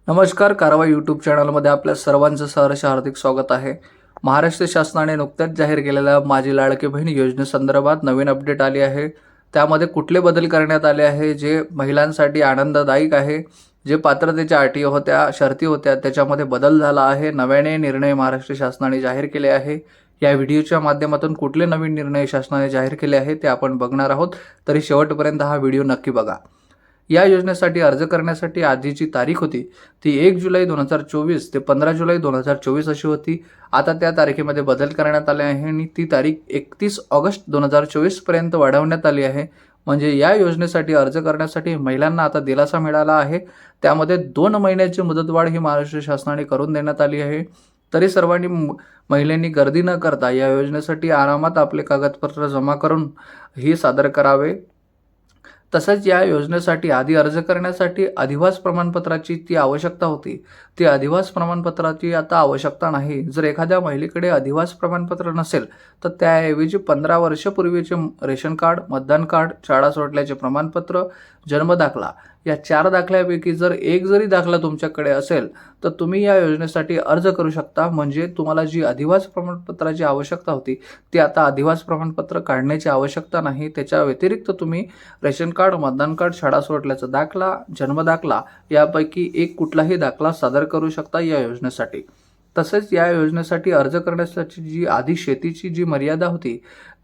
नमस्कार. कारवाई यूट्यूब चॅनलमध्ये आपल्या सर्वांचं सहर्ष हार्दिक स्वागत आहे. महाराष्ट्र शासनाने नुकत्याच जाहीर केलेल्या माझी लाडकी बहीण योजनेसंदर्भात नवीन अपडेट आली आहे. त्यामध्ये कुठले बदल करण्यात आले आहे जे महिलांसाठी आनंददायक आहे. जे पात्रतेच्या अटी होत्या, शर्ती होत्या, त्याच्यामध्ये बदल झाला आहे. नव्याने निर्णय महाराष्ट्र शासनाने जाहीर केले आहे. या व्हिडिओच्या माध्यमातून कुठले नवीन निर्णय शासनाने जाहीर केले आहे ते आपण बघणार आहोत. तरी शेवटपर्यंत हा व्हिडिओ नक्की बघा. या योजनेसाठी अर्ज करण्यासाठी आधीची तारीख होती ती 1 जुलै 2024 ते 15 जुलै 2024 अशी होती. आता त्या तारखेमध्ये बदल करण्यात आले आहे आणि ती तारीख 31 ऑगस्ट 2024 पर्यंत वाढवण्यात आली आहे. म्हणजे या योजनेसाठी अर्ज करण्यासाठी महिलांना आता दिलासा मिळाला आहे. त्यामध्ये 2 महिन्याची मुदतवाढ ही महाराष्ट्र शासनाने करून देण्यात आली आहे. तरी सर्वांनी महिलांनी गर्दी न करता या योजनेसाठी आरामात आपले कागदपत्र जमा करून ही सादर करावे. तसंच या योजनेसाठी आधी अर्ज करण्यासाठी अधिवास प्रमाणपत्राची ती आवश्यकता होती, ती अधिवास प्रमाणपत्राची आता आवश्यकता नाही. जर एखाद्या महिलेकडे अधिवास प्रमाणपत्र नसेल तर त्याऐवजी 15 वर्षापूर्वीचे रेशन कार्ड, मतदान कार्ड, शाळा सोडल्याचे प्रमाणपत्र, जन्मदाखला या 4 दाखल्यापैकी जर एक जरी दाखला तुमच्याकडे असेल तर तुम्ही या योजनेसाठी अर्ज करू शकता. म्हणजे तुम्हाला जी अधिवास प्रमाणपत्राची आवश्यकता होती ती आता अधिवास प्रमाणपत्र काढण्याची आवश्यकता नाही. त्याच्या व्यतिरिक्त तुम्ही रेशन कार्ड, मतदान कार्ड, शाळा सोडल्याचा दाखला, जन्मदाखला यापैकी एक कुठलाही दाखला सादर करू शकता या योजनेसाठी. तसेच या योजनेसाठी अर्ज करण्यासाठी जी आधी शेतीची जी मर्यादा होती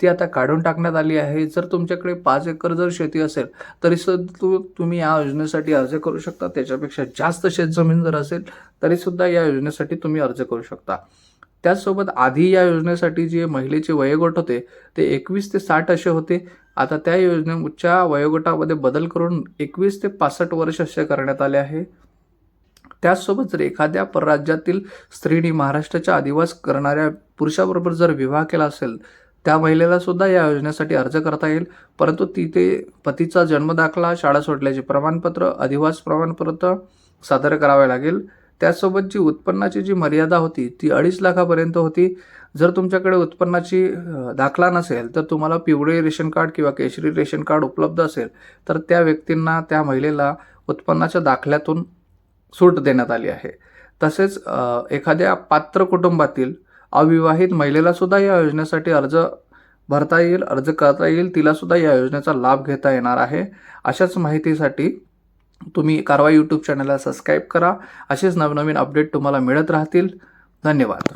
ती आता काढून टाकण्यात आली आहे. जर तुमच्याकडे 5 एकर जर शेती असेल तरी सुद्धा तुम्ही या योजनेसाठी अर्ज करू शकता. त्याच्यापेक्षा जास्त शेतजमीन जर असेल तरी सुद्धा या योजनेसाठी तुम्ही अर्ज करू शकता. त्याचसोबत आधी या योजनेसाठी जे महिलेचे वयोगट होते ते 21 ते 60 असे होते. आता त्या योजनेच्या वयोगटामध्ये बदल करून 21 ते 65 वर्ष असे करण्यात आले आहे. त्याचसोबत जर एखाद्या परराज्यातील स्त्रीने महाराष्ट्राचा अधिवास करणाऱ्या पुरुषाबरोबर जर विवाह केला असेल त्या महिलेला सुद्धा या योजनेसाठी अर्ज करता येईल. परंतु तिथे पतीचा जन्मदाखला, शाळा सोडल्याचे प्रमाणपत्र, अधिवास प्रमाणपत्र सादर करावे लागेल. त्यासोबत जी उत्पन्नाची जी मर्यादा होती ती 2.5 लाखापर्यंत होती. जर तुमच्याकडे उत्पन्नाची दाखला नसेल तर तुम्हाला पिवळे रेशन कार्ड किंवा केशरी रेशन कार्ड उपलब्ध असेल तर त्या व्यक्तींना, त्या महिलेला उत्पन्नाच्या दाखल्यातून सूट देण्यात आली आहे. तसेच एखाद्या पात्र कुटुंबातील अविवाहित महिलेला सुद्धा या योजनेसाठी अर्ज भरता येईल, अर्ज करता येईल. तिला सुद्धा या योजनेचा लाभ घेता येणार आहे. अशाच माहितीसाठी तुम्ही कारवाई यूट्यूब चॅनलला सबस्क्राईब करा. असेच नवनवीन अपडेट तुम्हाला मिळत राहतील. धन्यवाद.